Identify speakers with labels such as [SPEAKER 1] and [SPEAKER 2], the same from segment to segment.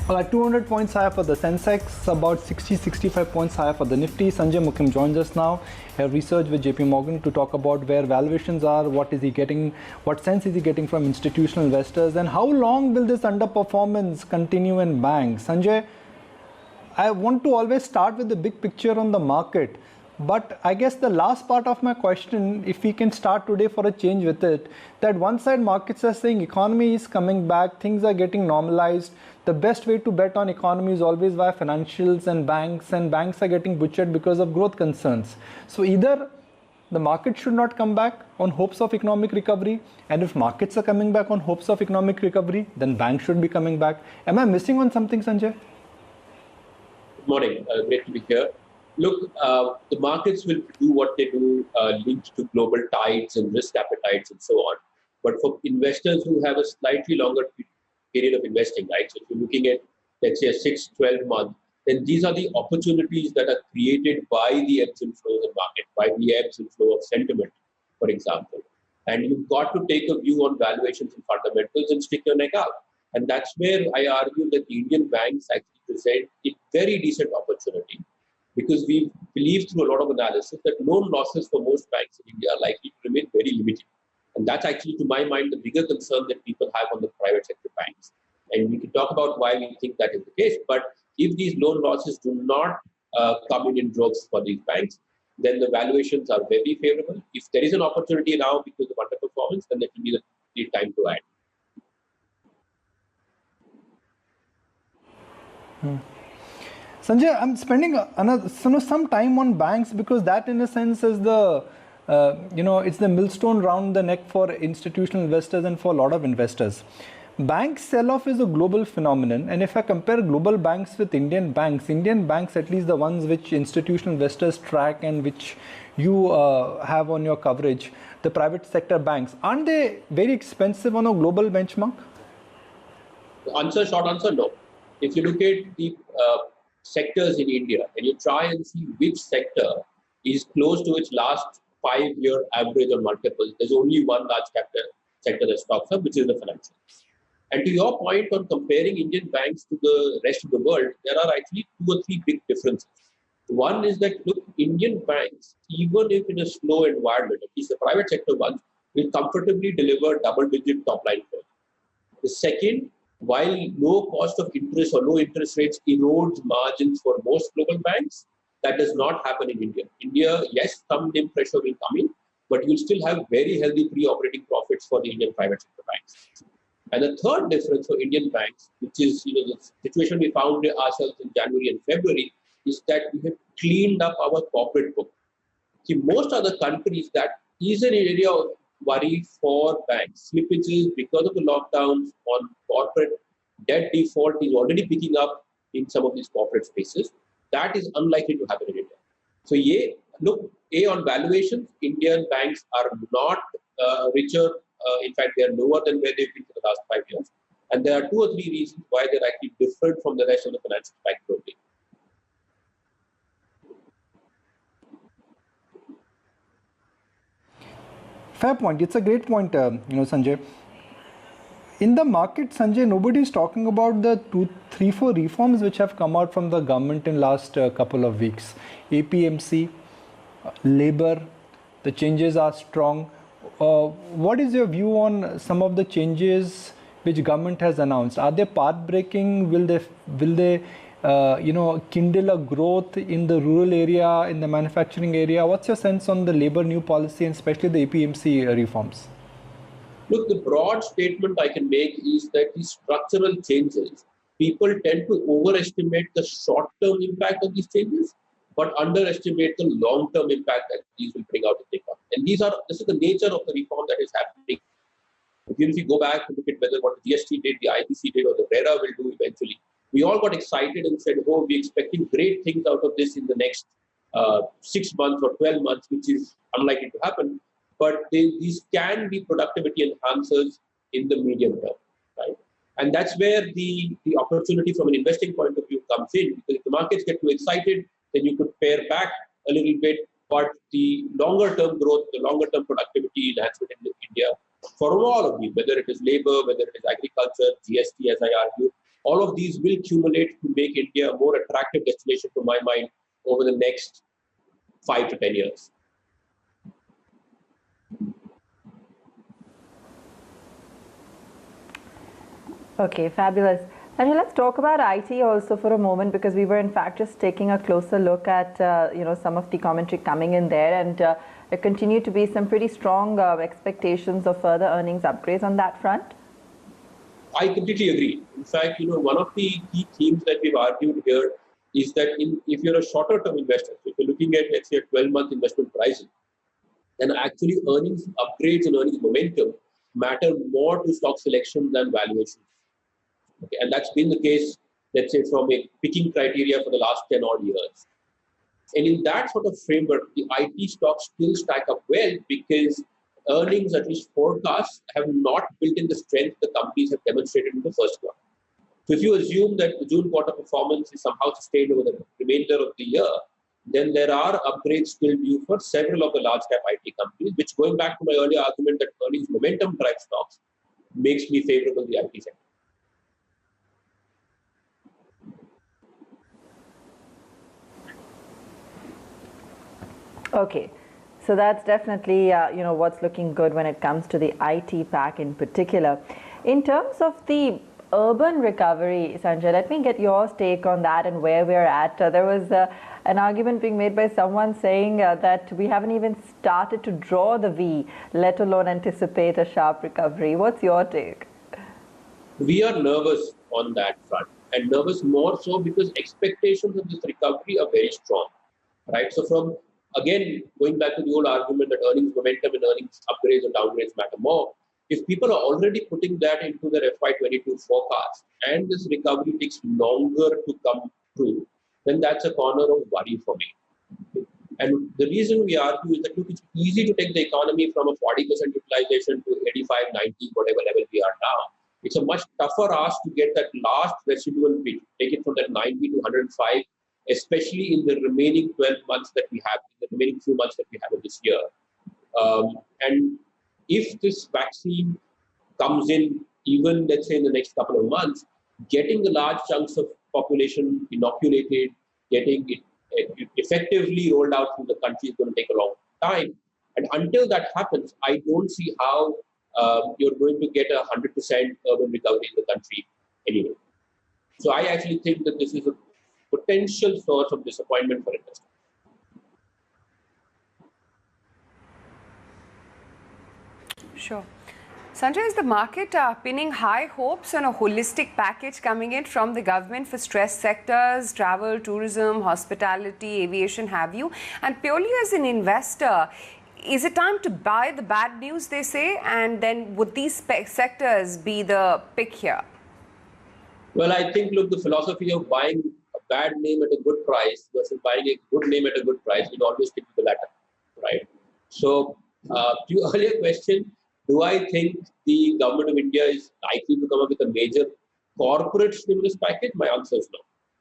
[SPEAKER 1] 200 points higher for the Sensex, about 60-65 points higher for the Nifty. Sanjay Mookim joins us now, have research with JP Morgan to talk about where valuations are, what is he getting, what sense is he getting from institutional investors, and how long will this underperformance continue in banks? Sanjay, I want to always start with the big picture on the market. But I guess the last part of my question, if we can start today for a change with it, that one side markets are saying economy is coming back, things are getting normalized. The best way to bet on economy is always via financials and banks are getting butchered because of growth concerns. So either the market should not come back on hopes of economic recovery, and if markets are coming back on hopes of economic recovery, then banks should be coming back. Am I missing on something, Sanjay?
[SPEAKER 2] Good morning. Great to be here. Look, the markets will do what they do, linked to global tides and risk appetites and so on. But for investors who have a slightly longer period of investing, right? So if you're looking at, let's say, a 6-12 month, then these are the opportunities that are created by the ebbs and flows of market, by the ebbs and flow of sentiment, for example. And you've got to take a view on valuations and fundamentals and stick your neck out. And that's where I argue that the Indian banks actually present a very decent opportunity, because we believe through a lot of analysis that loan losses for most banks in India are likely to remain very limited. And that's actually, to my mind, the bigger concern that people have on the private sector banks. And we can talk about why we think that is the case. But if these loan losses do not come in droves for these banks, then the valuations are very favorable. If there is an opportunity now because of underperformance, then that will be the time to add.
[SPEAKER 1] Sanjay, I'm spending some time on banks because that, in a sense, is the it's the millstone round the neck for institutional investors and for a lot of investors. Bank sell-off is a global phenomenon, and if I compare global banks with Indian banks, at least the ones which institutional investors track and which you have on your coverage, the private sector banks, aren't they very expensive on a global benchmark?
[SPEAKER 2] Short answer, no. If you look at the sectors in India and you try and see which sector is close to its last 5-year average on multiples, there's only one large sector that stocks up, which is the financial. And to your point on comparing Indian banks to the rest of the world, there are actually 2 or 3 big differences. One is that, look, Indian banks, even if in a slow environment, at least the private sector ones, will comfortably deliver double-digit top-line growth. The second, while low cost of interest or low interest rates erodes margins for most global banks, that does not happen in India. India, yes, some NIM pressure will come in, but you'll still have very healthy pre-operating profits for the Indian private sector banks. And the third difference for Indian banks, which is the situation we found ourselves in January and February, is that we have cleaned up our corporate book. See, most other countries, that is an area of worry for banks. Slippages because of the lockdowns on corporate debt default is already picking up in some of these corporate spaces. That is unlikely to happen in India. So, look, on valuations, Indian banks are not richer. In fact, they are lower than where they've been for the last 5 years. And there are 2 or 3 reasons why they're actually different from the rest of the financial bank globally.
[SPEAKER 1] Fair point. It's a great point, Sanjay. In the market, Sanjay, nobody is talking about the 2, 3, 4 reforms which have come out from the government in last couple of weeks. APMC, labor, the changes are strong. What is your view on some of the changes which government has announced? Are they path-breaking? Will they kindle a growth in the rural area, in the manufacturing area? What's your sense on the labor new policy and especially the APMC reforms?
[SPEAKER 2] Look, the broad statement I can make is that these structural changes, people tend to overestimate the short-term impact of these changes, but underestimate the long-term impact that these will bring out in the economy. And this is the nature of the reform that is happening. If you go back and look at whether what the GST did, the IBC did, or the RERA will do eventually, we all got excited and said, oh, we're expecting great things out of this in the next 6 months or 12 months, which is unlikely to happen. But these can be productivity enhancers in the medium term, right? And that's where the opportunity from an investing point of view comes in. Because if the markets get too excited, then you could pare back a little bit. But the longer term growth, the longer term productivity enhancement in India, for all of you, whether it is labor, whether it is agriculture, GST, as I argue, All of these will accumulate to make India a more attractive destination, to my mind, over the next 5 to 10 years.
[SPEAKER 3] Okay, fabulous. And let's talk about IT also for a moment, because we were in fact just taking a closer look at some of the commentary coming in there, and there continue to be some pretty strong expectations of further earnings upgrades on that front.
[SPEAKER 2] I completely agree. In fact, one of the key themes that we've argued here is that if you're a shorter term investor, so if you're looking at, let's say, a 12-month investment horizon, then actually earnings upgrades and earnings momentum matter more to stock selection than valuations. Okay, and that's been the case, let's say, from a picking criteria for the last 10 odd years. And in that sort of framework, the IT stocks still stack up well because earnings, at least forecasts, have not built in the strength the companies have demonstrated in the first quarter. So if you assume that the June quarter performance is somehow sustained over the remainder of the year, then there are upgrades still due for several of the large cap IT companies, which, going back to my earlier argument that earnings momentum drives stocks, makes me favorable to the IT sector.
[SPEAKER 3] Okay, so that's definitely what's looking good when it comes to the IT pack in particular. In terms of the urban recovery, Sanjay, let me get your take on that and where we're at. There was an argument being made by someone saying that we haven't even started to draw the V, let alone anticipate a sharp recovery. What's your take?
[SPEAKER 2] We are nervous on that front, and nervous more so because expectations of this recovery are very strong, right? So again, going back to the old argument that earnings momentum and earnings upgrades and downgrades matter more, if people are already putting that into their FY22 forecast and this recovery takes longer to come through, then that's a corner of worry for me. And the reason we argue is that, look, it's easy to take the economy from a 40% utilization to 85, 90, whatever level we are now. It's a much tougher ask to get that last residual bit, take it from that 90 to 105, especially in the remaining 12 months that we have, in the remaining few months that we have in this year. And if this vaccine comes in, even let's say in the next couple of months, getting the large chunks of population inoculated, getting it effectively rolled out through the country is going to take a long time. And until that happens, I don't see how you're going to get 100% urban recovery in the country anyway. So I actually think that this is a potential source of disappointment for investors.
[SPEAKER 4] Sure. Sanjay, is the market pinning high hopes on a holistic package coming in from the government for stressed sectors, travel, tourism, hospitality, aviation, have you? And purely as an investor, is it time to buy the bad news, they say? And then would these sectors be the pick here?
[SPEAKER 2] Well, I think, look, the philosophy of buying a bad name at a good price versus buying a good name at a good price will always stick to the latter, right? So, to your earlier question, do I think the government of India is likely to come up with a major corporate stimulus package? My answer is no.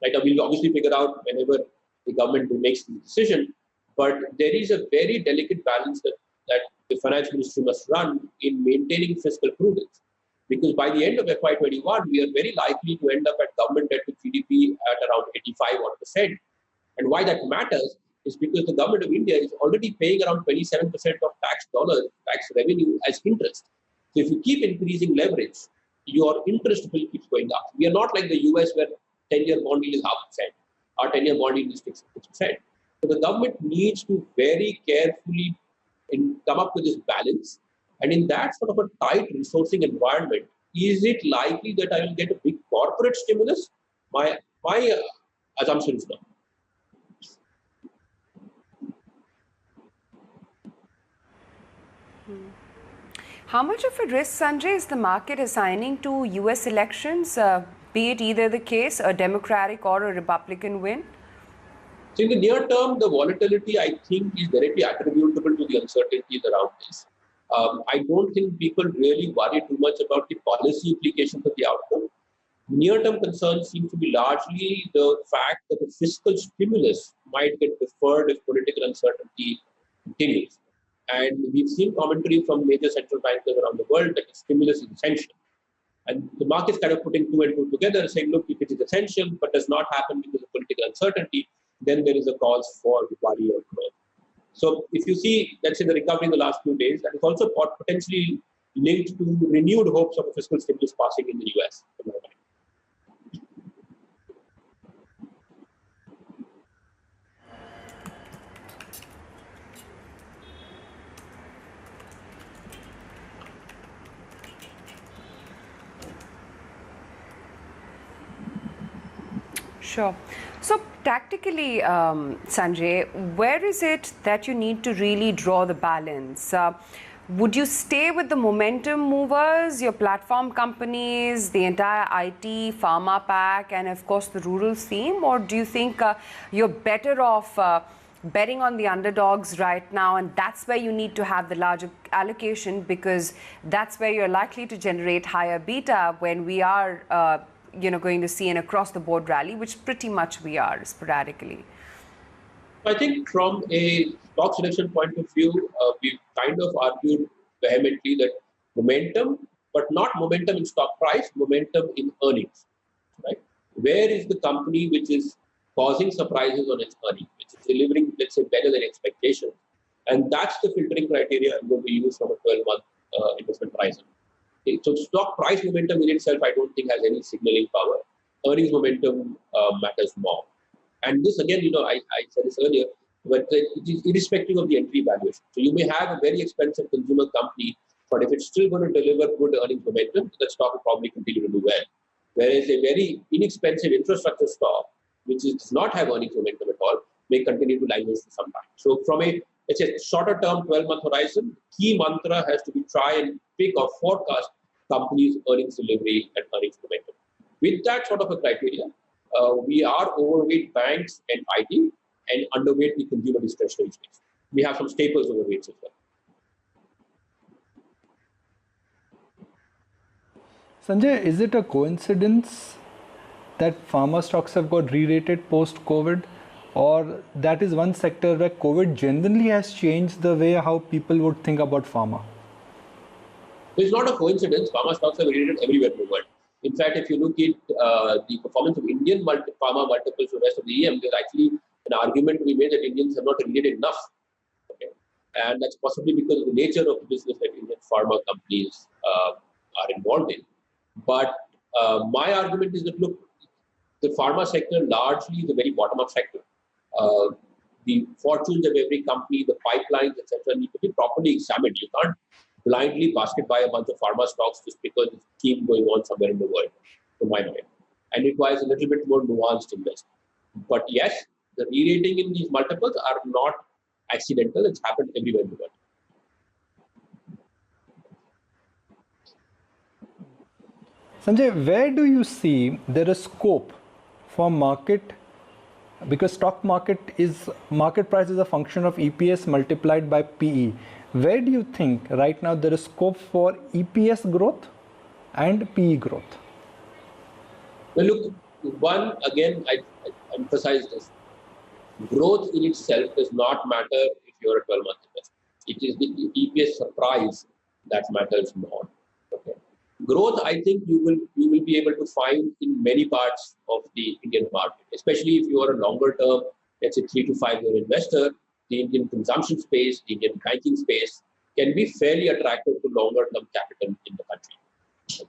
[SPEAKER 2] Right? We'll obviously figure out whenever the government makes the decision, but there is a very delicate balance that the finance ministry must run in maintaining fiscal prudence. Because by the end of FY21, we are very likely to end up at government debt to GDP at around 85%. And why that matters is because the government of India is already paying around 27% of tax revenue as interest. So if you keep increasing leverage, your interest bill keeps going up. We are not like the US where 10-year bond yield is 0.5%. Our 10-year bond yield is 6%. So the government needs to very carefully come up with this balance. And in that sort of a tight resourcing environment, is it likely that I will get a big corporate stimulus? My assumption is no.
[SPEAKER 4] How much of a risk, Sanjay, is the market assigning to US elections, be it either the case, a Democratic or a Republican win?
[SPEAKER 2] So in the near term, the volatility, I think, is directly attributable to the uncertainties around this. I don't think people really worry too much about the policy implications of the outcome. Near-term concerns seem to be largely the fact that the fiscal stimulus might get deferred if political uncertainty continues. And we've seen commentary from major central bankers around the world that the stimulus is essential. And the market's kind of putting two and two together, saying, look, if it is essential but does not happen because of political uncertainty, then there is a cause for worry or growth. So if you see, let's say, the recovery in the last few days, that is also potentially linked to renewed hopes of a fiscal stimulus passing in the US.
[SPEAKER 4] Sure. So tactically, Sanjay, where is it that you need to really draw the balance? Would you stay with the momentum movers, your platform companies, the entire IT, pharma pack, and of course the rural theme? Or do you think you're better off betting on the underdogs right now, and that's where you need to have the larger allocation, because that's where you're likely to generate higher beta when we are going to see an across-the-board rally, which pretty much we are sporadically?
[SPEAKER 2] I think from a stock selection point of view, we've kind of argued vehemently that momentum, but not momentum in stock price, momentum in earnings, right? Where is the company which is causing surprises on its earnings, which is delivering, let's say, better than expectations? And that's the filtering criteria I'm going to use from a 12-month investment horizon. Okay, so stock price momentum in itself, I don't think has any signaling power. Earnings momentum matters more. And this, again, I said this earlier, but it is irrespective of the entry valuation. So you may have a very expensive consumer company, but if it's still going to deliver good earnings momentum, that stock will probably continue to do well. Whereas a very inexpensive infrastructure stock, which does not have earnings momentum at all, may continue to languish for some time. So from a, let's say, shorter term 12-month horizon, key mantra has to be try and pick or forecast companies' earnings delivery and earnings momentum. With that sort of a criteria, we are overweight banks and IT and underweight the consumer discretionary space. We have some staples overweights as well.
[SPEAKER 1] Sanjay, is it a coincidence that pharma stocks have got re-rated post-COVID, or that is one sector where COVID genuinely has changed the way how people would think about pharma?
[SPEAKER 2] It's not a coincidence. Pharma stocks are re-rated everywhere in the world. In fact, if you look at the performance of Indian pharma multiples for the rest of the EM, there's actually an argument to be made that Indians have not re-rated enough. Okay? And that's possibly because of the nature of the business that Indian pharma companies are involved in. But my argument is that, look, the pharma sector largely is a very bottom-up sector. The fortunes of every company, the pipelines, etc., need to be properly examined. You can't blindly basket buy a bunch of pharma stocks just because it's keep going on somewhere in the world, to my mind. And it requires a little bit more nuanced investment. But yes, the re-rating in these multiples are not accidental. It's happened everywhere in the world.
[SPEAKER 1] Sanjay, where do you see there is scope for market, because stock market price is a function of EPS multiplied by PE. Where do you think right now there is scope for EPS growth and PE growth?
[SPEAKER 2] Well, look, one, again, I emphasize this. Growth in itself does not matter if you're a 12-month investor. It is the EPS surprise that matters more. Okay. Growth, I think you will be able to find in many parts of the Indian market, especially if you are a longer term, let's say 3 to 5 year investor. The Indian consumption space, the Indian banking space can be fairly attractive to longer term capital in the country.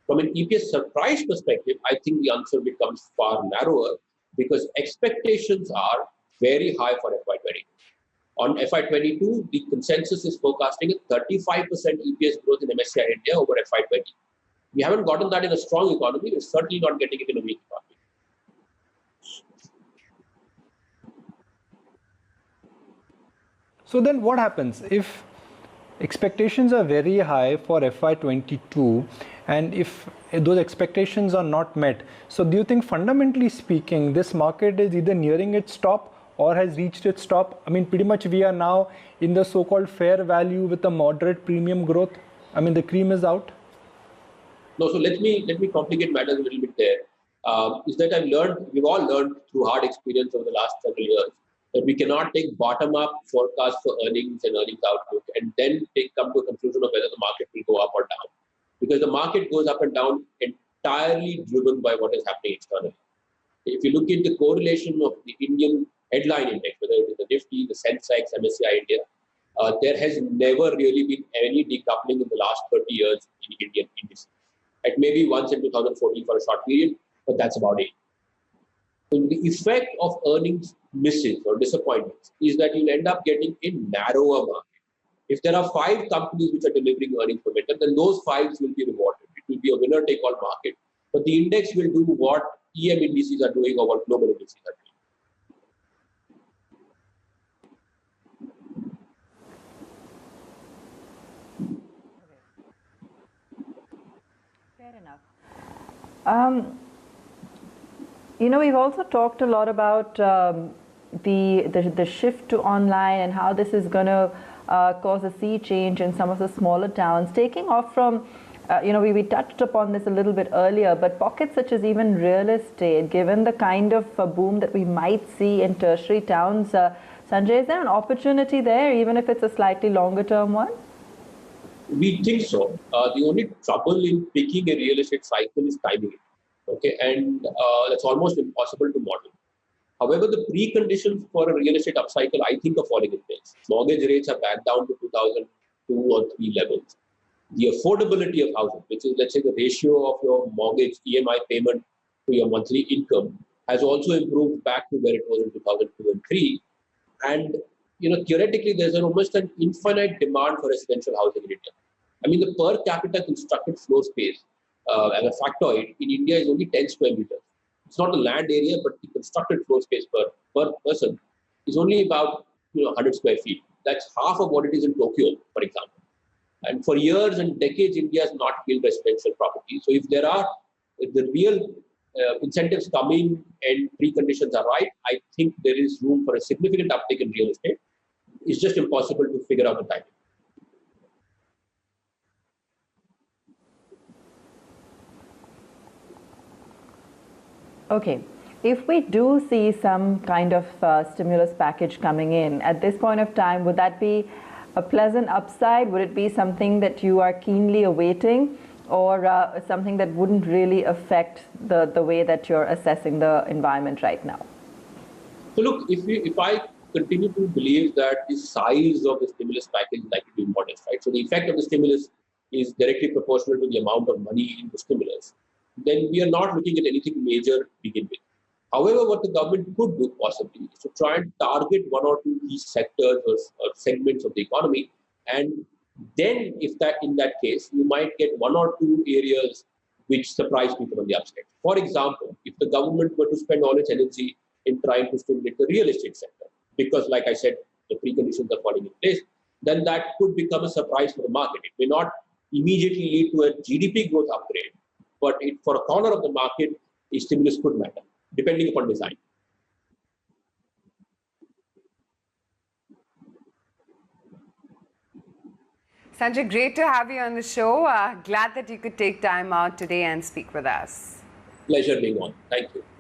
[SPEAKER 2] From an EPS surprise perspective, I think the answer becomes far narrower because expectations are very high for FY22. On FY22, the consensus is forecasting a 35% EPS growth in MSCI India over FY20. We haven't gotten that in a strong economy. We're certainly not getting it in a weak economy.
[SPEAKER 1] So then what happens if expectations are very high for FY22 and if those expectations are not met? So do you think fundamentally speaking, this market is either nearing its top or has reached its top? I mean, pretty much we are now in the so-called fair value with a moderate premium growth. I mean, the cream is out.
[SPEAKER 2] No, so let me complicate matters a little bit there. Is that we've all learned through hard experience over the last several years that we cannot take bottom-up forecasts for earnings and earnings outlook and then come to a conclusion of whether the market will go up or down. because the market goes up and down entirely driven by what is happening externally. If you look at the correlation of the Indian headline index, whether it is the Nifty, the Sensex, MSCI India, there has never really been any decoupling in the last 30 years in Indian indices. It may be once in 2014 for a short period, but that's about it. So the effect of earnings misses or disappointments is that you'll end up getting a narrower market. If there are 5 companies which are delivering earnings momentum, then those 5 will be rewarded. It will be a winner-take-all market, but the index will do what EM indices are doing or what global indices are doing.
[SPEAKER 3] Fair enough. We've also talked a lot about the shift to online and how this is going to cause a sea change in some of the smaller towns, taking off from, we touched upon this a little bit earlier, but pockets such as even real estate, given the kind of boom that we might see in tertiary towns. Sanjay, is there an opportunity there, even if it's a slightly longer term one?
[SPEAKER 2] We think so. The only trouble in picking a real estate cycle is timing it. Okay, and that's almost impossible to model. However, the preconditions for a real estate upcycle, I think, are falling in place. Mortgage rates are back down to 2002 or 3 levels. The affordability of housing, which is, let's say, the ratio of your mortgage EMI payment to your monthly income, has also improved back to where it was in 2002 and 3. And theoretically, there's almost an infinite demand for residential housing in India. I mean, the per capita constructed floor space as a factoid in India is only 10 square meters. It's not the land area, but the constructed floor space per person is only about 100 square feet. That's half of what it is in Tokyo, for example. And for years and decades, India has not built residential property. So if the real incentives come in and preconditions are right, I think there is room for a significant uptick in real estate. It's just impossible to figure out the timing.
[SPEAKER 3] Okay, if we do see some kind of stimulus package coming in, at this point of time, would that be a pleasant upside? Would it be something that you are keenly awaiting, or something that wouldn't really affect the way that you're assessing the environment right now?
[SPEAKER 2] So look, if I continue to believe that the size of the stimulus package is likely to be modest, right? So the effect of the stimulus is directly proportional to the amount of money in the stimulus, then we are not looking at anything major to begin with. However, what the government could do possibly is to try and target 1 or 2 key sectors or segments of the economy, and then in that case, you might get 1 or 2 areas which surprise people on the upside. For example, if the government were to spend all its energy in trying to stimulate the real estate sector, because like I said, the preconditions are falling in place, then that could become a surprise for the market. It may not immediately lead to a GDP growth upgrade, but for a corner of the market, a stimulus could matter, depending upon design.
[SPEAKER 4] Sanjay, great to have you on the show. Glad that you could take time out today and speak with us.
[SPEAKER 2] Pleasure being on. Thank you.